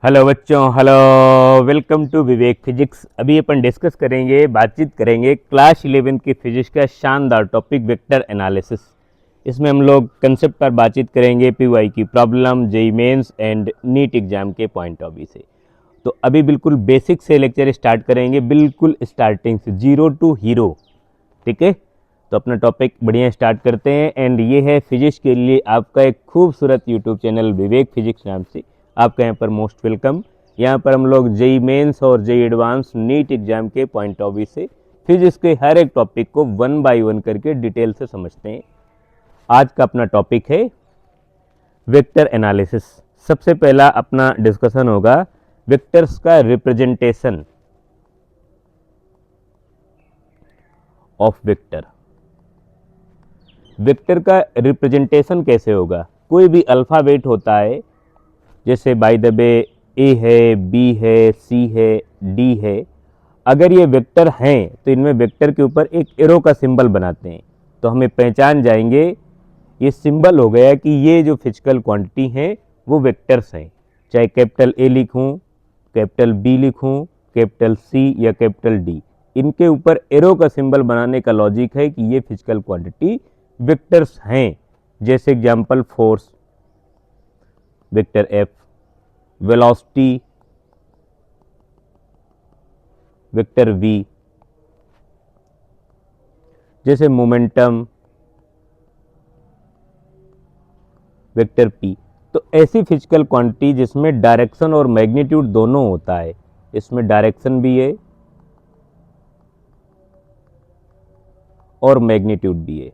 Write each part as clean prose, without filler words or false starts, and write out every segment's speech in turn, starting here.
Hello बच्चों, hello, welcome to Vivek physics. अभी अपन डिस्कस करेंगे, बातचीत करेंगे क्लास 11 की फिजिक्स का शानदार टॉपिक वेक्टर एनालिसिस। इसमें हम लोग कंसेप्ट पर बातचीत करेंगे, P Y problem, JEE mains and NEET exam के पॉइंट ऑफ व्यू से। तो अभी बिल्कुल बेसिक से लेक्चर स्टार्ट करेंगे, बिल्कुल स्टार्टिंग से, जीरो टू हीरो। ठीक है, तो अपना टॉपिक बढ़िया स्टार्ट करते हैं। एंड ये है फिजिक्स के लिए आपका एक खूबसूरत यूट्यूब चैनल विवेक फिजिक्स नाम से। आपका यहाँ पर मोस्ट वेलकम। यहाँ पर हम लोग जेई मेंस और जेई एडवांस नीट एग्जाम के पॉइंट ऑफ व्यू से फिजिक्स के हर एक टॉपिक को वन बाय वन करके डिटेल से समझते हैं। आज का अपना टॉपिक है वेक्टर एनालिसिस। सबसे पहला अपना डिस्कशन होगा वेक्टर्स का रिप्रेजेंटेशन ऑफ वेक्टर। वेक्टर का रिप्रेजेंटेशन कैसे होगा? कोई भी अल्फ़ाबेट होता है, जैसे बाय द वे ए है, बी है, सी है, डी है। अगर ये वेक्टर हैं तो इनमें वेक्टर के ऊपर एक एरो का सिंबल बनाते हैं, तो हमें पहचान जाएंगे ये सिंबल हो गया कि ये जो फिजिकल क्वांटिटी हैं वो वेक्टर्स हैं। चाहे कैपिटल ए लिखूं, कैपिटल बी लिखूं, कैपिटल सी या कैपिटल डी, इनके ऊपर एरो का सिंबल बनाने का लॉजिक है कि ये फिजिकल क्वांटिटी वेक्टर्स हैं। जैसे example force vector F, velocity vector V, जैसे मोमेंटम वेक्टर पी। तो ऐसी फिजिकल क्वांटिटी जिसमें डायरेक्शन और मैग्नीट्यूड दोनों होता है, इसमें डायरेक्शन भी है और मैग्नीट्यूड भी है,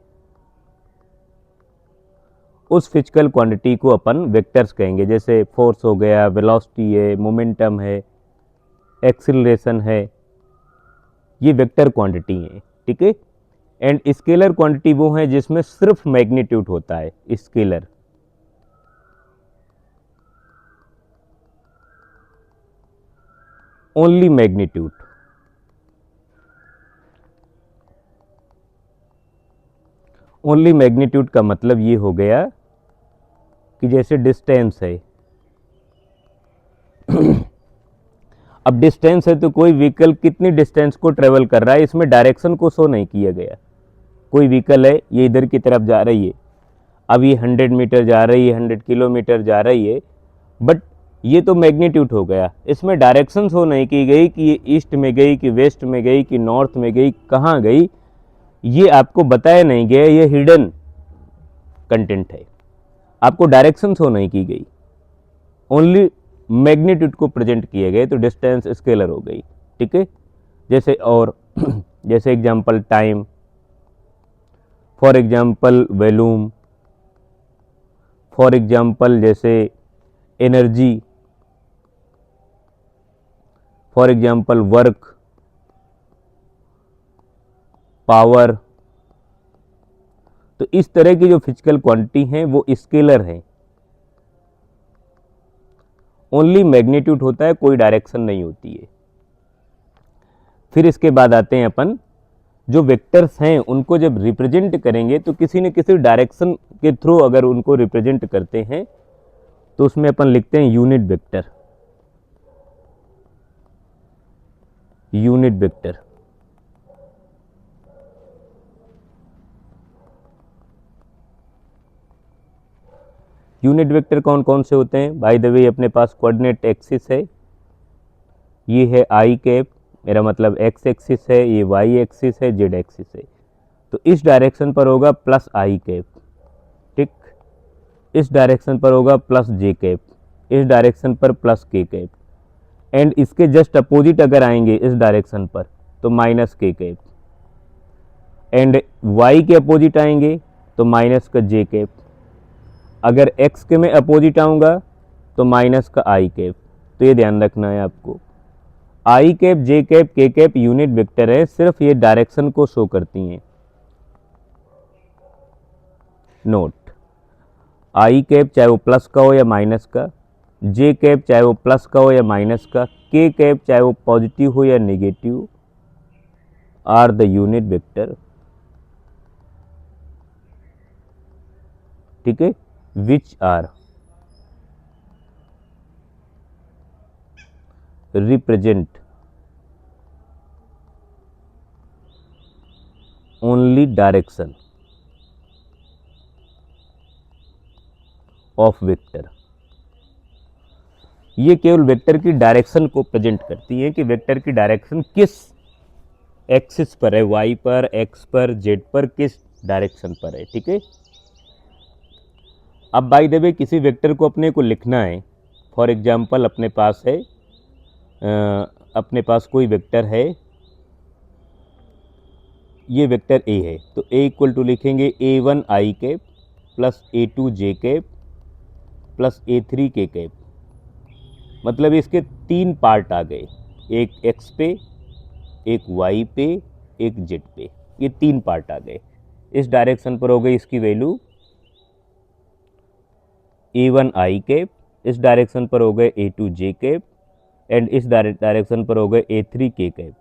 उस फिजिकल क्वांटिटी को अपन वेक्टर्स कहेंगे। जैसे फोर्स हो गया, वेलोसिटी है, मोमेंटम है, एक्सीलरेशन है, ये वेक्टर क्वांटिटी है। ठीक है। एंड स्केलर क्वांटिटी वो है जिसमें सिर्फ मैग्नीट्यूड होता है, scalar. Only magnitude. Only magnitude का मतलब ये हो गया कि जैसे डिस्टेंस है, अब डिस्टेंस है तो कोई व्हीकल कितनी डिस्टेंस को ट्रेवल कर रहा है, इसमें डायरेक्शन को शो नहीं किया गया। कोई व्हीकल है, ये इधर की तरफ जा रही है, अब ये 100 मीटर जा रही है, 100 किलोमीटर जा रही है, बट ये तो मैग्नीट्यूड हो गया। इसमें डायरेक्शन शो नहीं की गई कि ये ईस्ट में गई, कि वेस्ट में गई, कि नॉर्थ में गई, कहाँ गई, ये आपको बताया नहीं गया। ये हिडन कंटेंट है, आपको डायरेक्शन शो नहीं की गई, ओनली मैग्नीट्यूड को प्रेजेंट किए गए, तो डिस्टेंस स्केलर हो गई। ठीक है। जैसे और जैसे example time, for example volume, for example जैसे energy, for example work, power. तो इस तरह की जो फिजिकल क्वांटिटी हैं वो स्केलर हैं, ओनली मैग्नीट्यूड होता है, कोई डायरेक्शन नहीं होती है। फिर इसके बाद आते हैं अपन, जो वेक्टर्स हैं उनको जब रिप्रेजेंट करेंगे तो किसी न किसी डायरेक्शन के थ्रू अगर उनको रिप्रेजेंट करते हैं तो उसमें अपन लिखते हैं unit vector. Unit vector. Unit vector कौन कौन से होते हैं? बाय द वे अपने पास कोऑर्डिनेट एक्सिस है, ये है आई कैप, मेरा मतलब एक्स एक्सिस है, ये वाई एक्सिस है, जेड एक्सिस है। तो इस डायरेक्शन पर होगा प्लस आई कैप, ठीक। इस डायरेक्शन पर होगा प्लस जे कैप, इस डायरेक्शन पर प्लस के कैप, एंड इसके जस्ट अपोजिट अगर आएंगे इस डायरेक्शन पर तो माइनस के कैप, एंड वाई के अपोजिट आएंगे तो माइनस का जे कैप, अगर एक्स के में अपोजिट आऊँगा तो माइनस का आई कैप। तो ये ध्यान रखना है आपको, आई कैप, जे कैप, के कैप यूनिट वेक्टर है, सिर्फ ये डायरेक्शन को शो करती हैं। नोट, आई कैप चाहे वो प्लस का हो या माइनस का, जे कैप चाहे वो प्लस का हो या माइनस का, के कैप चाहे वो पॉजिटिव हो या negative, are the unit vector. ठीक है, which are represent only direction of vector. ये केवल वेक्टर की डायरेक्शन को प्रेजेंट करती है कि वेक्टर की डायरेक्शन किस एक्सिस पर है, वाई पर, एक्स पर, जेड पर, किस डायरेक्शन पर है। ठीक है। अब बाय द वे किसी वेक्टर को अपने को लिखना है, फॉर एग्जांपल अपने पास है अपने पास कोई वेक्टर है, ये वेक्टर ए है, तो ए इक्वल टू लिखेंगे A1 आई कैप प्लस A2 जे कैप प्लस A3 के कैप। मतलब इसके तीन पार्ट आ गए, एक एक्स पे, एक वाई पे, एक जेड पे, ये तीन पार्ट आ गए। इस डायरेक्शन पर हो गई इसकी वैल्यू A1 आई कैप, इस डायरेक्शन पर हो गए A2 जे कैप एंड इस डायरेक्शन पर हो गए A3 के कैप।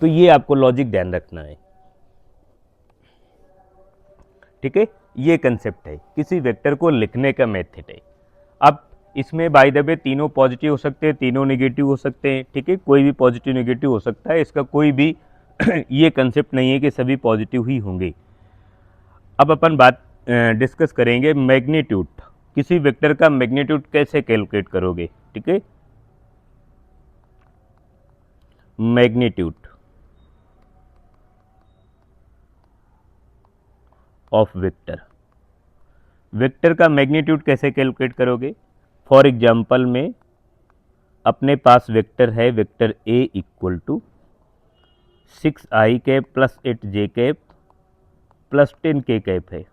तो ये आपको लॉजिक ध्यान रखना है। ठीक है, ये कंसेप्ट है, किसी वेक्टर को लिखने का मेथड है। अब इसमें बाय द वे तीनों पॉजिटिव हो सकते हैं, तीनों नेगेटिव हो सकते हैं। ठीक है, कोई भी पॉजिटिव नेगेटिव हो सकता है, इसका कोई भी ये कंसेप्ट नहीं है कि सभी पॉजिटिव ही होंगे। अब अपन बात डिस्कस करेंगे मैग्नीट्यूड। किसी वेक्टर का मैग्नीट्यूड कैसे कैलकुलेट करोगे। ठीक है, मैग्नीट्यूड ऑफ वेक्टर, वेक्टर का मैग्नीट्यूड कैसे कैलकुलेट करोगे। फॉर एग्जांपल में अपने पास वेक्टर है, vector A equal to 6 I cap plus 8 J cap plus 10 K cap है।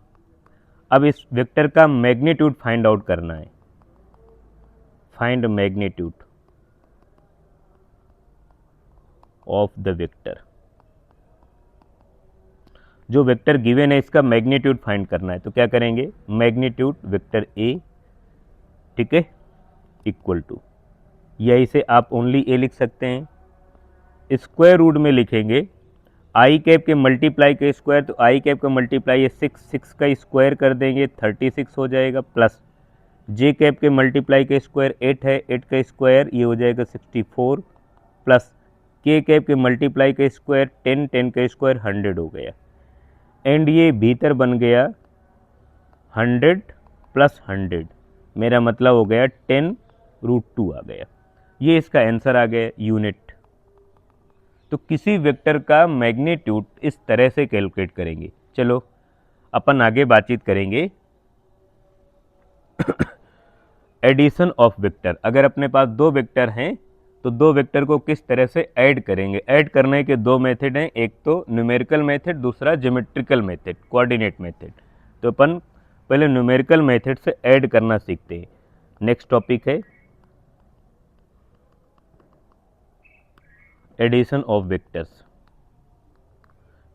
अब इस वेक्टर का मैग्नीट्यूड फाइंड आउट करना है। Find magnitude of the vector. जो वेक्टर गिवन है इसका मैग्नीट्यूड फाइंड करना है, तो क्या करेंगे, मैग्नीट्यूड वेक्टर ए, ठीक है, इक्वल टू, या इसे आप ओनली ए लिख सकते हैं, स्क्वायर रूट में लिखेंगे आई कैप के मल्टीप्लाई के स्क्वायर, तो आई कैप का मल्टीप्लाई है 6 का स्क्वायर कर देंगे 36 हो जाएगा, प्लस जे कैप के मल्टीप्लाई के स्क्वायर 8 है, 8 का स्क्वायर ये हो जाएगा 64, प्लस के कैप के मल्टीप्लाई का स्क्वायर 10, 10 का स्क्वायर 100 हो गया, एंड ये भीतर बन गया 100 प्लस 100, मेरा मतलब हो गया 10√2 आ गया। ये इसका आंसर आ गया यूनिट। तो किसी वेक्टर का मैग्नीट्यूड इस तरह से कैलकुलेट करेंगे। चलो अपन आगे बातचीत करेंगे एडिशन ऑफ वेक्टर। अगर अपने पास दो वेक्टर हैं तो दो वेक्टर को किस तरह से ऐड करेंगे। ऐड करने के दो मेथड हैं, एक तो न्यूमेरिकल मेथड, दूसरा ज्योमेट्रिकल मेथड, कोऑर्डिनेट मेथड। तो अपन पहले न्यूमेरिकल मेथड से ऐड करना सीखते हैं। नेक्स्ट टॉपिक है एडिशन ऑफ वेक्टर्स।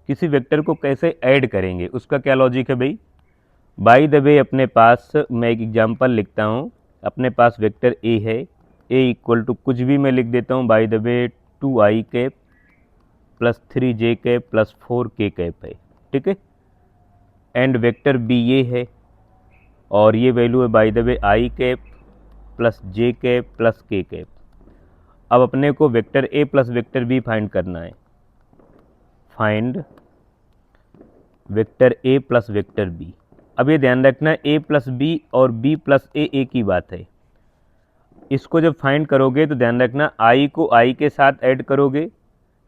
किसी वेक्टर को कैसे ऐड करेंगे उसका क्या लॉजिक है भाई। बाय द वे अपने पास मैं एक एग्जांपल लिखता हूँ, अपने पास वेक्टर ए है, ए इक्वल टू कुछ भी मैं लिख देता हूँ, bye the way 2 I cap plus 3 J cap plus 4 के कैप है। ठीक है, एंड वेक्टर बी ये है और ये वैल्यू है by the way I cap plus J cap plus K cap. अब अपने को vector A plus vector B find करना है। Find vector A plus vector B. अब ये ध्यान रखना ए प्लस बी और बी प्लस ए एक ही बात है। इसको जब फाइंड करोगे तो ध्यान रखना आई को आई के साथ ऐड करोगे,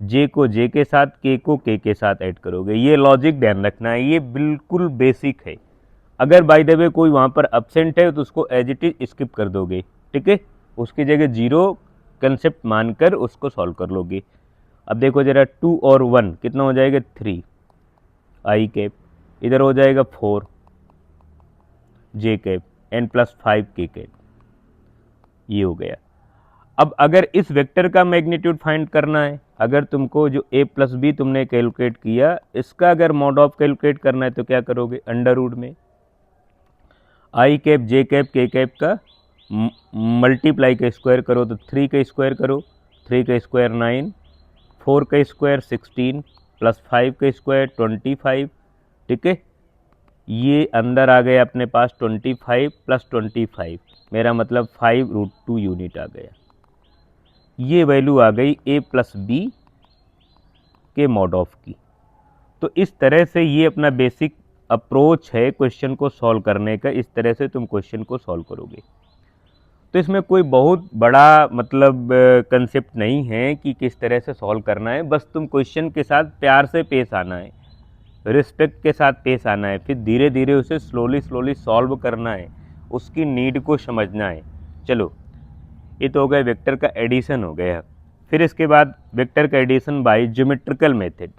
जे को जे के साथ, के को के साथ ऐड करोगे। ये लॉजिक ध्यान रखना है, ये बिल्कुल बेसिक है। अगर बाय द वे कोई वहाँ पर एब्सेंट है तो उसको एज इट इज स्किप कर दोगे। ठीक है, उसकी जगह जीरो कंसेप्ट मानकर उसको सॉल्व कर लोगे। अब देखो जरा 2 और 1 कितना हो जाएगा 3 आई कैप, इधर हो जाएगा 4 जे कैप एन प्लस 5 के कैप, ये हो गया। अब अगर इस वेक्टर का मैग्नीट्यूड फाइंड करना है, अगर तुमको जो a प्लस बी तुमने कैलकुलेट किया इसका अगर मॉड ऑफ कैलकुलेट करना है तो क्या करोगे, अंडर रूट में आई कैप जे कैप के कैप का मल्टीप्लाई का स्क्वायर करो, तो 3 का स्क्वायर करो, 3 का स्क्वायर 9, 4 का स्क्वायर 16 प्लस 5 का स्क्वायर 25। ठीक है, ये अंदर आ गया अपने पास 25 प्लस 25, मेरा मतलब 5√2 यूनिट आ गया। ये वैल्यू आ गई a प्लस बी के मॉड ऑफ की। तो इस तरह से ये अपना बेसिक अप्रोच है क्वेश्चन को सॉल्व करने का, इस तरह से तुम क्वेश्चन को सॉल्व करोगे। तो इसमें कोई बहुत बड़ा मतलब कंसेप्ट नहीं है कि किस तरह से सॉल्व करना है, बस तुम क्वेश्चन के साथ प्यार से पेश आना है, रिस्पेक्ट के साथ पेश आना है, फिर धीरे धीरे उसे स्लोली स्लोली सॉल्व करना है, उसकी नीड को समझना है। चलो, ये तो हो गया वेक्टर का एडिशन हो गया। फिर इसके बाद वेक्टर का addition by geometrical method.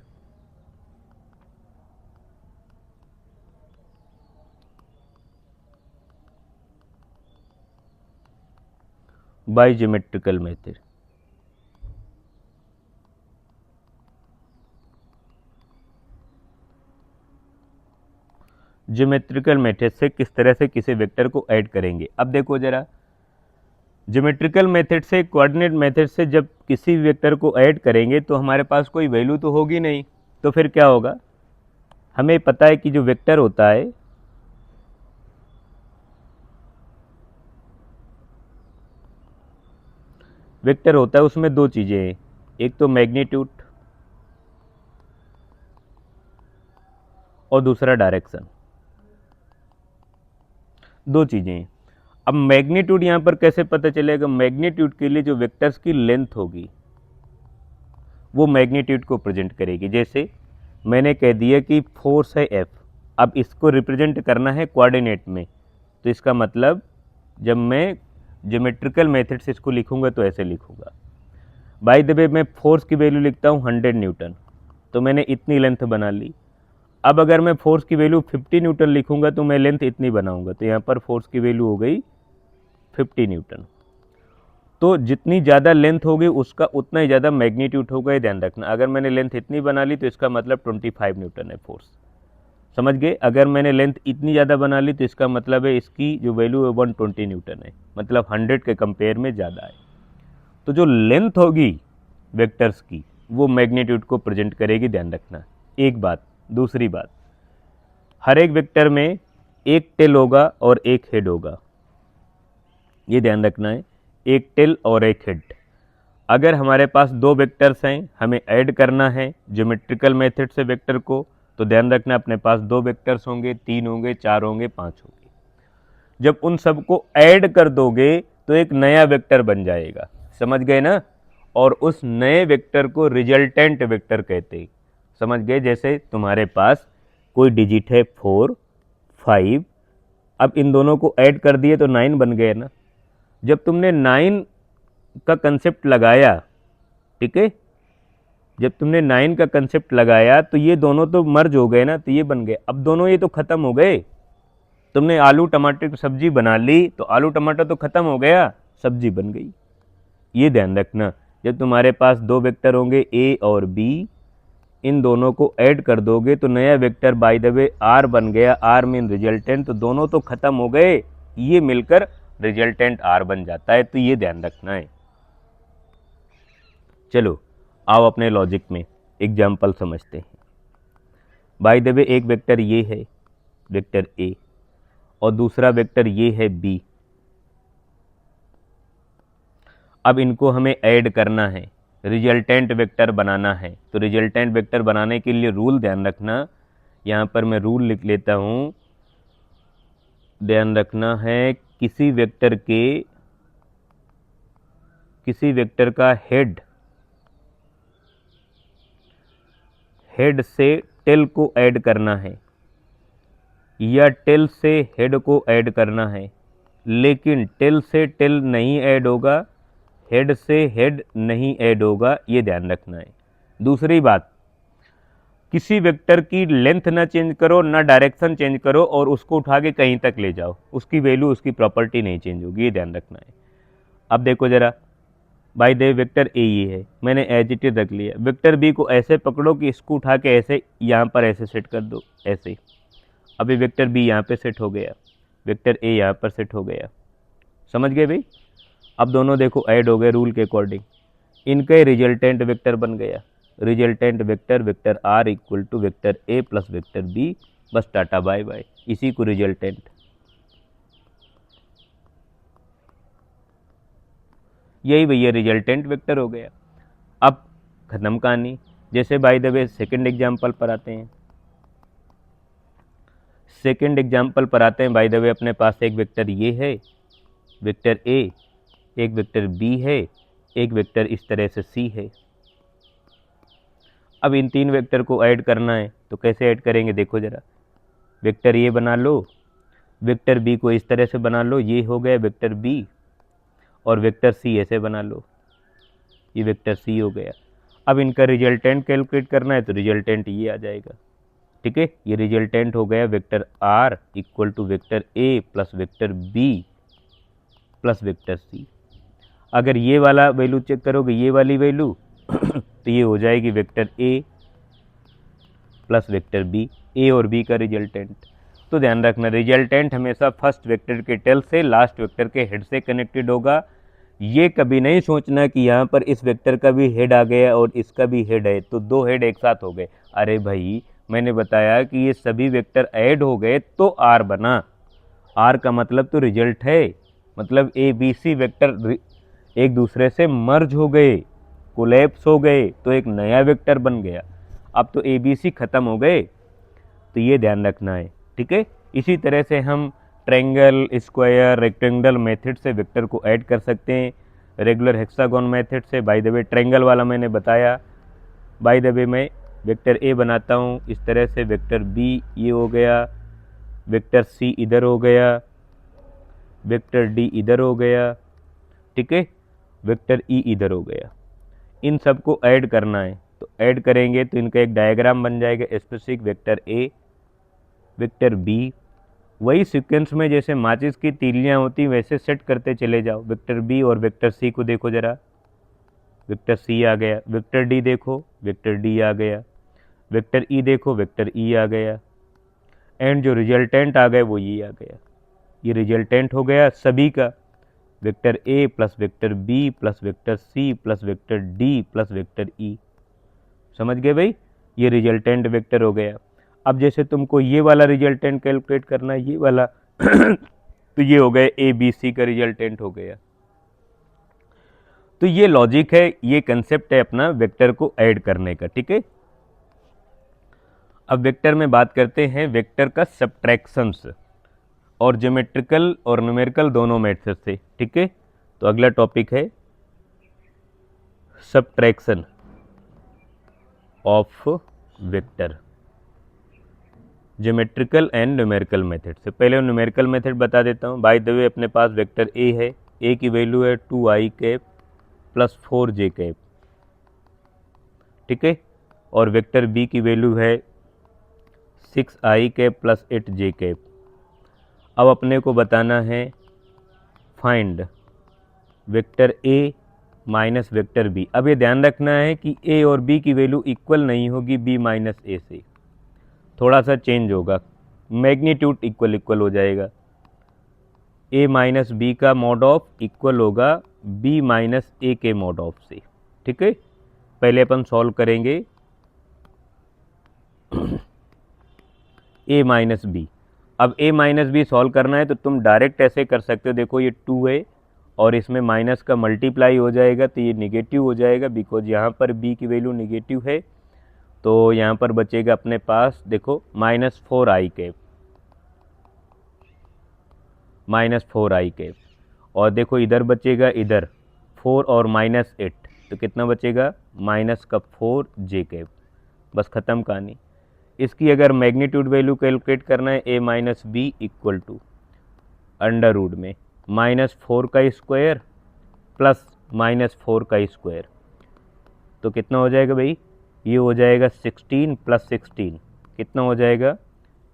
By geometrical method, geometrical method से किस तरह से किसी वेक्टर को ऐड करेंगे। अब देखो जरा, ज्योमेट्रिकल मेथड से कोऑर्डिनेट मेथड से जब किसी वेक्टर को ऐड करेंगे तो हमारे पास कोई वैल्यू तो होगी नहीं, तो फिर क्या होगा, हमें पता है कि जो वेक्टर होता है उसमें दो चीज़ें हैं, एक तो मैग्नीट्यूड और दूसरा डायरेक्शन, दो चीज़ें हैं। अब मैग्नीट्यूड यहाँ पर कैसे पता चलेगा, मैग्नीट्यूड के लिए जो वेक्टर्स की लेंथ होगी वो मैग्नीट्यूड को प्रेजेंट करेगी। जैसे मैंने कह दिया कि फोर्स है F, अब इसको रिप्रेजेंट करना है कोऑर्डिनेट में, तो इसका मतलब जब मैं ज्योमेट्रिकल मेथड से इसको लिखूंगा तो ऐसे लिखूंगा। बाय द वे मैं फोर्स की वैल्यू लिखता हूँ 100 न्यूटन, तो मैंने इतनी लेंथ बना ली। अब अगर मैं फोर्स की वैल्यू 50 न्यूटन लिखूंगा तो मैं लेंथ इतनी बनाऊंगा, तो यहाँ पर फोर्स की वैल्यू हो गई 50 न्यूटन। तो जितनी ज़्यादा लेंथ होगी उसका उतना ही ज़्यादा मैग्नीट्यूड होगा, ये ध्यान रखना। अगर मैंने लेंथ इतनी बना ली तो इसका मतलब 25 न्यूटन है फोर्स, समझ गए। अगर मैंने लेंथ इतनी ज़्यादा बना ली तो इसका मतलब है इसकी जो वैल्यू है 120 न्यूटन है, मतलब 100 के कंपेयर में ज़्यादा है। तो जो लेंथ होगी वेक्टर्स की वो मैग्नीट्यूड को प्रेजेंट करेगी, ध्यान रखना। एक बात, दूसरी बात, हर एक वेक्टर में एक टेल होगा और एक हेड होगा, ये ध्यान रखना है, एक टेल और एक हेड। अगर हमारे पास दो वेक्टर्स हैं, हमें ऐड करना है ज्योमेट्रिकल मेथड से वेक्टर को, तो ध्यान रखना अपने पास दो वेक्टर्स होंगे, तीन होंगे, चार होंगे, पांच होंगे। जब उन सबको ऐड कर दोगे तो एक नया वेक्टर बन जाएगा, समझ गए ना। और उस नए वेक्टर को रिजल्टेंट वेक्टर कहते हैं, समझ गए। जैसे तुम्हारे पास कोई डिजिट है 4, 5, अब इन दोनों को ऐड कर दिए तो 9 बन गए ना। जब तुमने 9 का कंसेप्ट लगाया, ठीक है, जब तुमने 9 का कंसेप्ट लगाया तो ये दोनों तो मर्ज हो गए ना, तो ये बन गए। अब दोनों ये तो खत्म हो गए, तुमने आलू टमाटर की सब्जी बना ली तो आलू टमाटर तो खत्म हो गया, सब्जी बन गई। ये ध्यान रखना, जब तुम्हारे पास दो वेक्टर होंगे ए और बी, इन दोनों को ऐड कर दोगे तो नया vector by the way R बन गया, आर मीन रिजल्टेंट, तो दोनों तो खत्म हो गए, ये मिलकर रिजल्टेंट आर बन जाता है, तो ये ध्यान रखना है। चलो आओ अपने लॉजिक में एग्जाम्पल समझते हैं। बाय द वे एक वेक्टर ये है, वेक्टर ए, और दूसरा वेक्टर ये है बी। अब इनको हमें ऐड करना है, रिजल्टेंट वेक्टर बनाना है। तो रिजल्टेंट वेक्टर बनाने के लिए रूल ध्यान रखना, यहाँ पर मैं रूल लिख लेता हूँ। ध्यान रखना है किसी वेक्टर का हेड से टेल को ऐड करना है या टेल से हेड को ऐड करना है, लेकिन टेल से टेल नहीं ऐड होगा, हेड से हेड नहीं ऐड होगा, ये ध्यान रखना है। दूसरी बात, किसी वेक्टर की लेंथ ना चेंज करो, ना डायरेक्शन चेंज करो, और उसको उठा के कहीं तक ले जाओ, उसकी वैल्यू, उसकी प्रॉपर्टी नहीं चेंज होगी, ये ध्यान रखना है। अब देखो जरा, बाय द वेक्टर ए ये है, मैंने एज इट इज रख लिया। वेक्टर बी को ऐसे पकड़ो कि इसको उठा के ऐसे यहाँ पर ऐसे सेट कर दो, ऐसे। अभी वेक्टर बी यहाँ पे सेट हो गया, वेक्टर ए यहाँ पर सेट हो गया, समझ गए भाई। अब दोनों देखो ऐड हो गए रूल के अकॉर्डिंग, इनका रिजल्टेंट वेक्टर बन गया। Resultant vector vector R equal to vector A plus vector B, बस टाटा बाय बाय, इसी को रिजल्टेंट। यही भैया रिजल्टेंट वेक्टर हो गया। अब खत्म कहानी। जैसे bye the way second example पर आते हैं। सेकंड एग्जांपल पर आते हैं बाय द वे, अपने पास एक वेक्टर ये है, वेक्टर ए, एक वेक्टर बी है, एक वेक्टर इस तरह से सी है। अब इन तीन वेक्टर को ऐड करना है, तो कैसे ऐड करेंगे देखो जरा। वेक्टर ए बना लो, वेक्टर बी को इस तरह से बना लो, ये हो गया वेक्टर बी, और वेक्टर सी ऐसे बना लो, ये वेक्टर सी हो गया। अब इनका रिजल्टेंट कैलकुलेट करना है, तो रिजल्टेंट ये आ जाएगा। ठीक है, ये रिजल्टेंट हो गया vector R equal to vector A plus vector B plus vector C. अगर ये वाला वैल्यू चेक करोगे, ये वाली वैल्यू तो ये हो जाएगी vector A plus vector B, A और बी का रिजल्टेंट। तो ध्यान रखना, रिजल्टेंट हमेशा फर्स्ट वेक्टर के टेल से लास्ट वेक्टर के हेड से कनेक्टेड होगा। ये कभी नहीं सोचना कि यहाँ पर इस वेक्टर का भी हेड आ गया और इसका भी हेड है तो दो हेड एक साथ हो गए। अरे भाई, मैंने बताया कि ये सभी वेक्टर ऐड हो गए तो आर बना। आर का मतलब तो रिजल्ट है, मतलब ए बी सी वेक्टर एक दूसरे से मर्ज हो गए, कोलैप्स हो गए, तो एक नया वेक्टर बन गया। अब तो ए बी सी खत्म हो गए, तो ये ध्यान रखना है। ठीक है, इसी तरह से हम ट्रायंगल, स्क्वायर, रेक्टेंगल मेथड से वेक्टर को ऐड कर सकते हैं। रेगुलर हेक्सागोन मेथड से, बाय द वे ट्रायंगल वाला मैंने बताया। बाय द वे मैं वेक्टर ए बनाता हूँ इस तरह से, वेक्टर बी ये हो गया, वेक्टर सी इधर हो गया, वेक्टर डी इधर हो गया। ठीक है, वेक्टर ई इधर हो गया। इन सबको ऐड करना है, तो ऐड करेंगे तो इनका एक डायग्राम बन जाएगा। Specific vector A, vector B, वही सीक्वेंस में जैसे माचिस की तीलियां होती वैसे सेट करते चले जाओ। वेक्टर बी और वेक्टर सी को देखो जरा, वेक्टर सी आ गया, वेक्टर डी देखो, वेक्टर डी आ गया, वेक्टर ई देखो, वेक्टर ई आ गया, एंड जो रिजल्टेंट आ गए वो ये आ गया। ये रिजल्टेंट हो गया सभी का, vector A plus vector B plus vector C plus vector D plus vector E. समझ गए भाई, ये रिजल्टेंट वेक्टर हो गया। अब जैसे तुमको ये वाला रिजल्टेंट कैलकुलेट करना है, ये वाला तो ये हो गया ए बी सी का रिजल्टेंट हो गया। तो ये लॉजिक है, ये कंसेप्ट है अपना वेक्टर को ऐड करने का। ठीक है, अब वेक्टर में बात करते हैं वेक्टर का सब्ट्रैक्शंस, और ज्योमेट्रिकल और न्यूमेरिकल दोनों मेथड से। ठीक है, तो अगला टॉपिक है subtraction of vector, geometrical and numerical method से। पहले न्यूमेरिकल मेथड बता देता हूँ। बाय द वे अपने पास वेक्टर ए है, ए की वैल्यू है 2i cap plus 4j cap. ठीक है, और वेक्टर बी की वैल्यू है 6i cap plus 8j cap. अब अपने को बताना है find vector A minus vector B. अब ये ध्यान रखना है कि ए और बी की वैल्यू इक्वल नहीं होगी बी माइनस ए से, थोड़ा सा चेंज होगा, मैग्नीट्यूड इक्वल इक्वल हो जाएगा। ए माइनस बी का मॉड ऑफ इक्वल होगा बी माइनस ए के मॉड ऑफ से। ठीक है, पहले अपन सॉल्व करेंगे ए माइनस बी। अब ए माइनस बी सॉल्व करना है तो तुम डायरेक्ट ऐसे कर सकते हो, देखो ये 2 है और इसमें माइनस का मल्टीप्लाई हो जाएगा तो ये निगेटिव हो जाएगा, बिकॉज यहाँ पर बी की वैल्यू निगेटिव है। तो यहाँ पर बचेगा अपने पास देखो -4i कैप, -4i कैप, और देखो इधर बचेगा इधर 4 और -8, तो कितना बचेगा -4j कैप। बस ख़त्म कहानी। इसकी अगर मैग्नीट्यूड वैल्यू कैलकुलेट करना है, a minus B equal to under root में -4 का स्क्वायर प्लस -4 का स्क्वायर, तो कितना हो जाएगा भाई, ये हो जाएगा 16 प्लस 16, कितना हो जाएगा,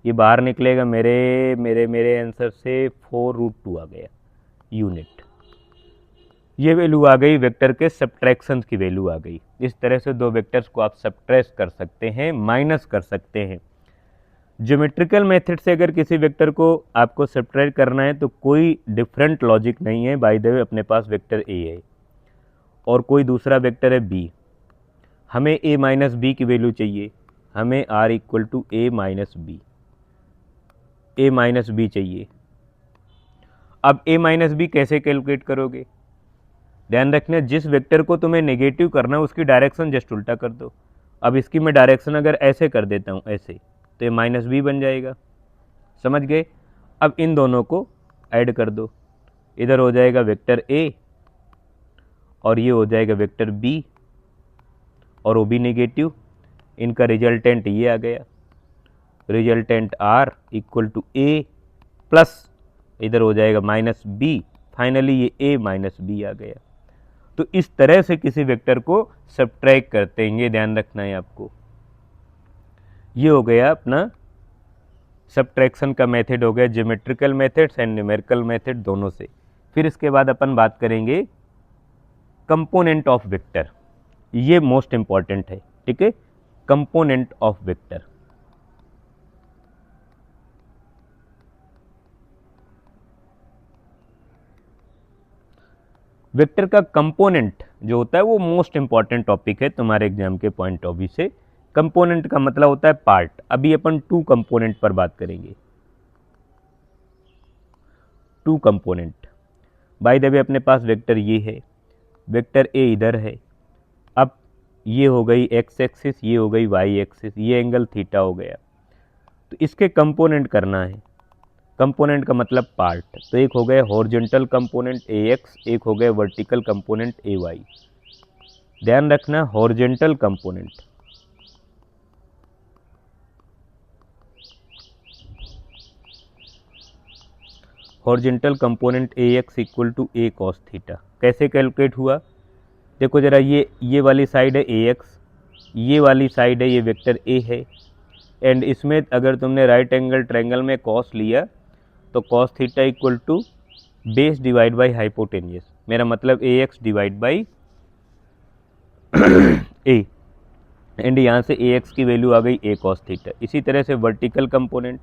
ये बाहर निकलेगा मेरे मेरे मेरे आंसर से 4√2 आ गया यूनिट। ये वैल्यू आ गई वेक्टर के सब्ट्रैक्शंस की वैल्यू आ गई। इस तरह से दो वेक्टर्स को आप सब्ट्रैक्ट कर सकते हैं, माइनस कर सकते हैं। ज्योमेट्रिकल मेथड से अगर किसी वेक्टर को आपको सब्ट्रैक्ट करना है तो कोई डिफरेंट लॉजिक नहीं है। बाय द वे अपने पास वेक्टर ए है और कोई दूसरा वेक्टर है बी, हमें a माइनस बी की वैल्यू चाहिए, हमें r equal to A minus B. A minus B चाहिए। अब ए माइनस बी कैसे कैलकुलेट करोगे? ध्यान रखना, जिस वेक्टर को तुम्हें नेगेटिव करना है उसकी डायरेक्शन जस्ट उल्टा कर दो। अब इसकी मैं डायरेक्शन अगर ऐसे कर देता हूँ, ऐसे, तो ये माइनस बी बन जाएगा। समझ गए? अब इन दोनों को ऐड कर दो, इधर हो जाएगा वेक्टर ए और ये हो जाएगा वेक्टर बी, और वो भी नेगेटिव। इनका रिजल्टेंट ये आ गया, resultant R equal to A plus इधर हो जाएगा माइनस बी, फाइनली ये ए माइनस बी आ गया। तो इस तरह से किसी वेक्टर को सब्ट्रैक्ट करते हैं, ये ध्यान रखना है आपको। ये हो गया अपना सब्ट्रैक्शन का मेथड, हो गया geometrical methods and numerical method दोनों से। फिर इसके बाद अपन बात करेंगे कंपोनेंट ऑफ वेक्टर, ये मोस्ट इंपॉर्टेंट है, ठीक है। कंपोनेंट ऑफ वेक्टर, वेक्टर का कंपोनेंट जो होता है वो मोस्ट इंपॉर्टेंट टॉपिक है तुम्हारे एग्जाम के पॉइंट ऑफ व्यू से। कंपोनेंट का मतलब होता है पार्ट। अभी अपन टू कंपोनेंट पर बात करेंगे। Two component, by the way अपने पास वेक्टर ये है, वेक्टर ए इधर है। अब ये हो गई एक्स एक्सिस, ये हो गई वाई एक्सिस, ये एंगल थीटा हो गया। तो इसके कंपोनेंट करना है। कंपोनेंट का मतलब पार्ट, तो एक हो गया हॉरिजॉन्टल कंपोनेंट ए एक्स, एक हो गया वर्टिकल कंपोनेंट ए वाई। ध्यान रखना, horizontal component, horizontal component A X equal to A cos theta. कैसे कैलकुलेट हुआ? देखो जरा, ये वाली साइड है ए एक्स, ये वाली साइड है ये वेक्टर ए है, एंड इसमें अगर तुमने राइट एंगल ट्रायंगल में कॉस लिया तो cos theta equal to base divide by hypotenuse, मेरा मतलब A X divide by A, and यहाँ से ए एक्स की वैल्यू आ गई ए कॉस थीटा। इसी तरह से वर्टिकल कंपोनेंट,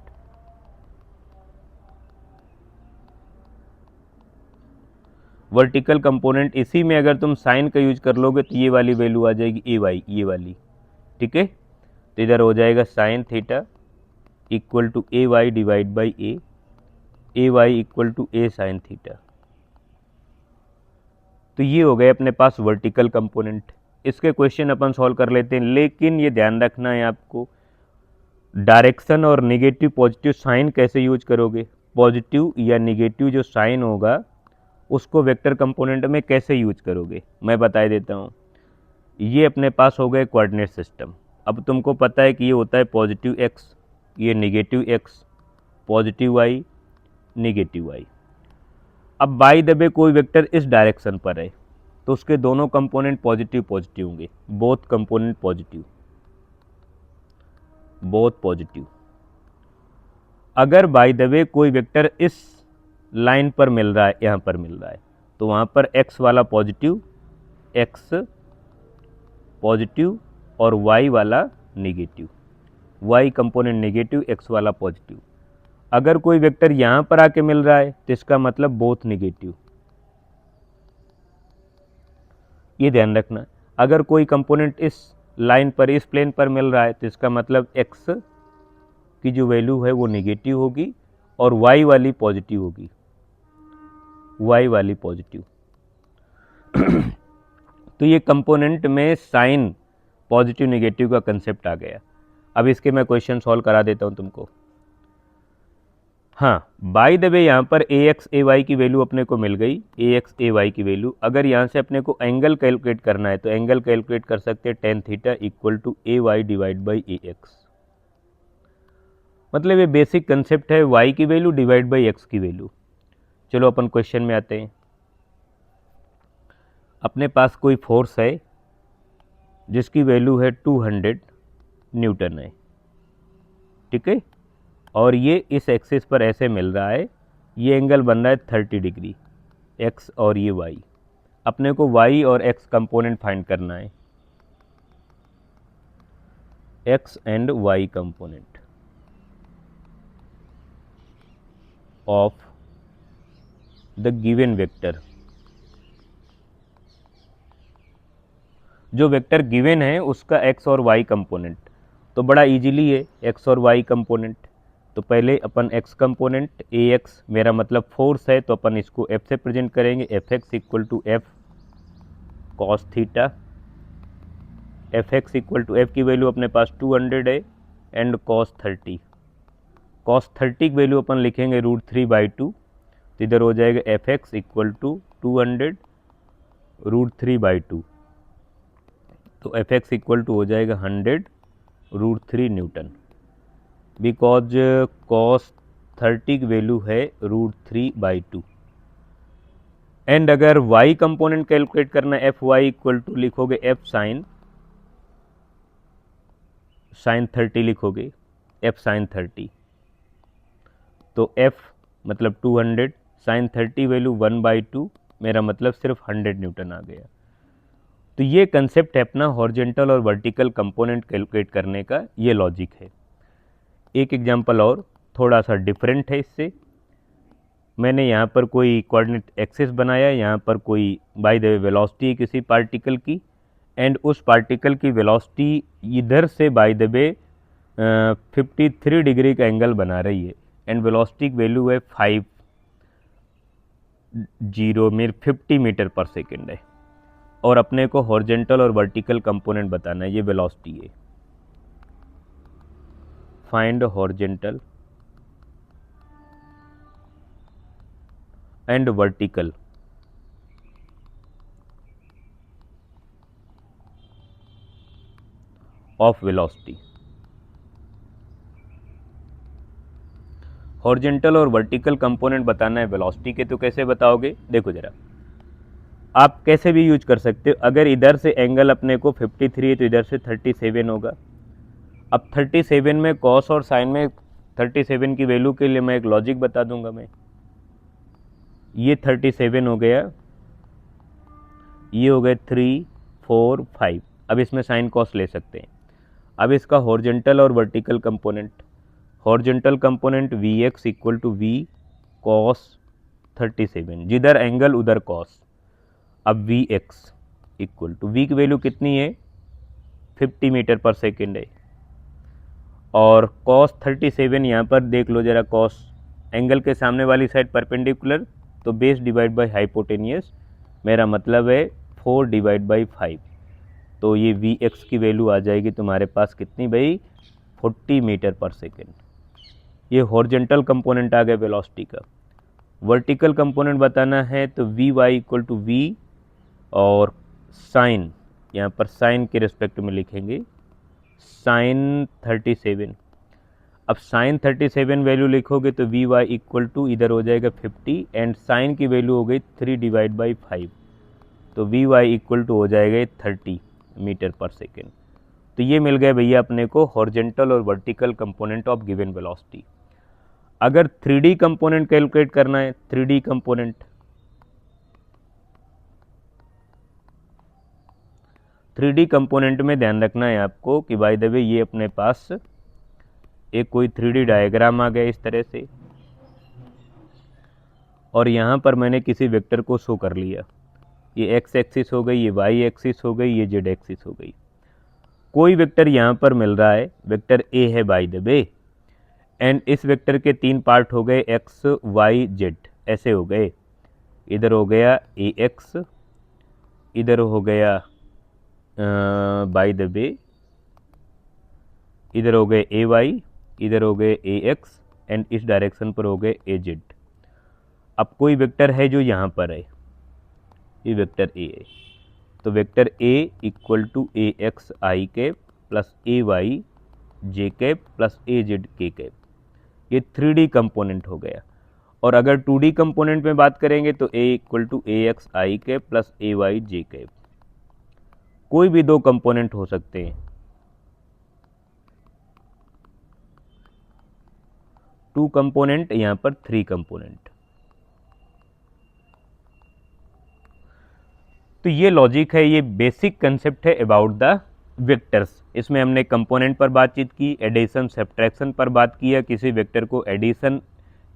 वर्टिकल कंपोनेंट इसी में अगर तुम साइन का यूज कर लोगे तो ये वाली वैल्यू आ जाएगी ए वाई, ये वाली, ठीक है। तो इधर हो जाएगा sine theta equal to A Y divide by A Y equal to A sine theta. तो ये हो गए अपने पास वर्टिकल कंपोनेंट। इसके क्वेश्चन अपन सॉल्व कर लेते हैं, लेकिन ये ध्यान रखना है आपको, डायरेक्शन और नेगेटिव पॉजिटिव साइन कैसे यूज करोगे। पॉजिटिव या नेगेटिव जो साइन होगा उसको वेक्टर कंपोनेंट में कैसे यूज करोगे, मैं बता देता हूँ। ये अपने पास हो गए कोऑर्डिनेट सिस्टम। अब तुमको पता है कि ये होता है पॉजिटिव एक्स, ये negative X, positive Y, negative Y. अब बाय द वे कोई वेक्टर इस डायरेक्शन पर है तो उसके दोनों कंपोनेंट पॉजिटिव पॉजिटिव होंगे, both component positive, both positive. अगर बाय द वे कोई वेक्टर इस लाइन पर मिल रहा है, यहाँ पर मिल रहा है, तो वहाँ पर x वाला पॉजिटिव, x पॉजिटिव, और y वाला negative, y component negative, x वाला पॉजिटिव। अगर कोई वेक्टर यहाँ पर आके मिल रहा है तो इसका मतलब बोथ नेगेटिव, ये ध्यान रखना। अगर कोई कंपोनेंट इस लाइन पर, इस प्लेन पर मिल रहा है तो इसका मतलब x की जो वैल्यू है वो नेगेटिव होगी और y वाली पॉजिटिव होगी, y वाली पॉजिटिव। तो ये कंपोनेंट में साइन पॉजिटिव नेगेटिव का कंसेप्ट आ गया। अब इसके मैं क्वेश्चन सॉल्व करा देता हूँ तुमको। हाँ, बाय द वे यहाँ पर ए एक्स ए वाई की वैल्यू अपने को मिल गई, ए एक्स ए वाई की वैल्यू। अगर यहाँ से अपने को एंगल कैलकुलेट करना है तो एंगल कैलकुलेट कर सकते हैं tan theta equal to A Y divide by A X. मतलब ये बेसिक कंसेप्ट है, y की वैल्यू डिवाइड बाई x की वैल्यू। चलो अपन क्वेश्चन में आते हैं। अपने पास कोई फोर्स है जिसकी वैल्यू है 200 न्यूटन है, ठीक है, और ये इस एक्सिस पर ऐसे मिल रहा है, ये एंगल बन रहा है 30 डिग्री, x और ये y। अपने को y और x कंपोनेंट फाइंड करना है, x and y component of the given vector. जो वेक्टर गिवन है उसका x और y कंपोनेंट, तो बड़ा इजीली है x और y कंपोनेंट। तो पहले अपन x कंपोनेंट ax, मेरा मतलब फोर्स है तो अपन इसको f से प्रेजेंट करेंगे, fx equal to f cos theta. fx equal to f की वैल्यू अपने पास 200 है एंड cos 30 की वैल्यू अपन लिखेंगे √3/2, तो इधर हो जाएगा fx इक्वल टू 200 √3/2, तो fx इक्वल टू हो जाएगा 100 √3 न्यूटन, बिकॉज cos 30 की वैल्यू है √3/2। एंड अगर y कंपोनेंट कैलकुलेट करना है, fy इक्वल टू लिखोगे f साइन 30 लिखोगे, f साइन 30, तो f मतलब 200, साइन 30 वैल्यू 1/2, मेरा मतलब सिर्फ 100 न्यूटन आ गया। तो ये कंसेप्ट है अपना हॉरिजॉन्टल और वर्टिकल कंपोनेंट कैलकुलेट करने का, ये लॉजिक है। एक एग्जांपल और थोड़ा सा डिफरेंट है इससे। मैंने यहाँ पर कोई कोऑर्डिनेट एक्सिस बनाया, यहाँ पर कोई बाय द वे वेलोसिटी किसी पार्टिकल की, एंड उस पार्टिकल की वेलोसिटी इधर से बाय द वे 53 डिग्री का एंगल बना रही है, एंड वेलोसिटी की वैल्यू है 50 मीटर पर सेकेंड है, और अपने को हॉरिजॉन्टल और वर्टिकल कंपोनेंट बताना है, ये वेलोसिटी है। Find horizontal and vertical of velocity. Horizontal और वर्टिकल कंपोनेंट बताना है वेलोसिटी के, तो कैसे बताओगे? देखो जरा, आप कैसे भी यूज कर सकते हो। अगर इधर से एंगल अपने को 53 है तो इधर से 37 होगा। अब 37 में कॉस और साइन में 37 की वैल्यू के लिए मैं एक लॉजिक बता दूंगा। मैं ये 37 हो गया, ये हो गए 3, 4, 5। अब इसमें साइन कॉस ले सकते हैं। अब इसका हॉरिजॉन्टल और vertical component, horizontal component Vx equal to V cos 37, जिधर एंगल उधर कॉस। अब Vx इक्वल टू V की वैल्यू कितनी है? 50 मीटर पर सेकेंड है, और cos 37 यहाँ पर देख लो जरा, cos एंगल के सामने वाली साइड परपेंडिकुलर, तो बेस डिवाइड बाय हाइपोटेनियस, मेरा मतलब है 4/5, तो ये Vx की वैल्यू आ जाएगी तुम्हारे पास कितनी भाई? 40 मीटर पर सेकेंड। ये हॉरिजॉन्टल कंपोनेंट आ गया वेलोसिटी का। वर्टिकल कंपोनेंट बताना है तो Vy इक्वल टू V और साइन, यहाँ पर साइन के रिस्पेक्ट में लिखेंगे साइन 37। अब साइन 37 वैल्यू लिखोगे तो Vy इक्वल टू इधर हो जाएगा 50, एंड साइन की वैल्यू हो गई 3/5, तो Vy इक्वल टू हो जाएगा 30 मीटर पर सेकेंड। तो ये मिल गए भैया अपने को हॉरिजॉन्टल और vertical component of given velocity. अगर 3D कंपोनेंट कैलकुलेट करना है, 3D कंपोनेंट, 3D कंपोनेंट में ध्यान रखना है आपको कि बाय द वे ये अपने पास एक कोई 3D डायग्राम आ गया इस तरह से, और यहाँ पर मैंने किसी वेक्टर को शो कर लिया। ये एक्स एक्सिस हो गई, ये वाई एक्सिस हो गई, ये जेड एक्सिस हो गई। कोई वेक्टर यहाँ पर मिल रहा है, वेक्टर ए है बाय द वे, एंड इस वेक्टर के 3 पार्ट हो गए एक्स वाई जेड, ऐसे हो गए। इधर हो गया ए एक्स, इधर हो गया बाय द वे, इधर हो गए ए वाई, इधर हो गए ए एक्स, एंड इस डायरेक्शन पर हो गए ए जेड। अब कोई वेक्टर है जो यहाँ पर है, ये वेक्टर ए है, तो vector A equal to A X I cap plus A Y J cap plus A Z K cap, ये 3D कंपोनेंट हो गया। और अगर 2D कंपोनेंट में बात करेंगे तो A equal to A X I cap plus A Y J cap. कोई भी 2 कंपोनेंट हो सकते हैं, 2 कंपोनेंट, यहाँ पर 3 कंपोनेंट। तो ये लॉजिक है, ये बेसिक कंसेप्ट है अबाउट द वेक्टर्स। इसमें हमने कंपोनेंट पर बातचीत की, एडिशन सब्ट्रैक्शन पर बात किया, किसी वेक्टर को एडिशन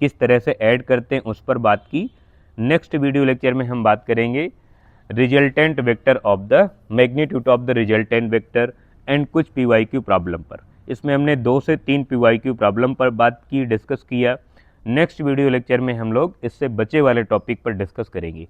किस तरह से ऐड करते हैं उस पर बात की। नेक्स्ट वीडियो लेक्चर में हम बात करेंगे resultant vector of the magnitude of the resultant vector and कुछ PYQ प्रॉब्लम पर। इसमें हमने 2 से 3 PYQ प्रॉब्लम पर बात की, डिस्कस किया। नेक्स्ट वीडियो लेक्चर में हम लोग इससे बचे वाले टॉपिक पर डिस्कस करेंगे।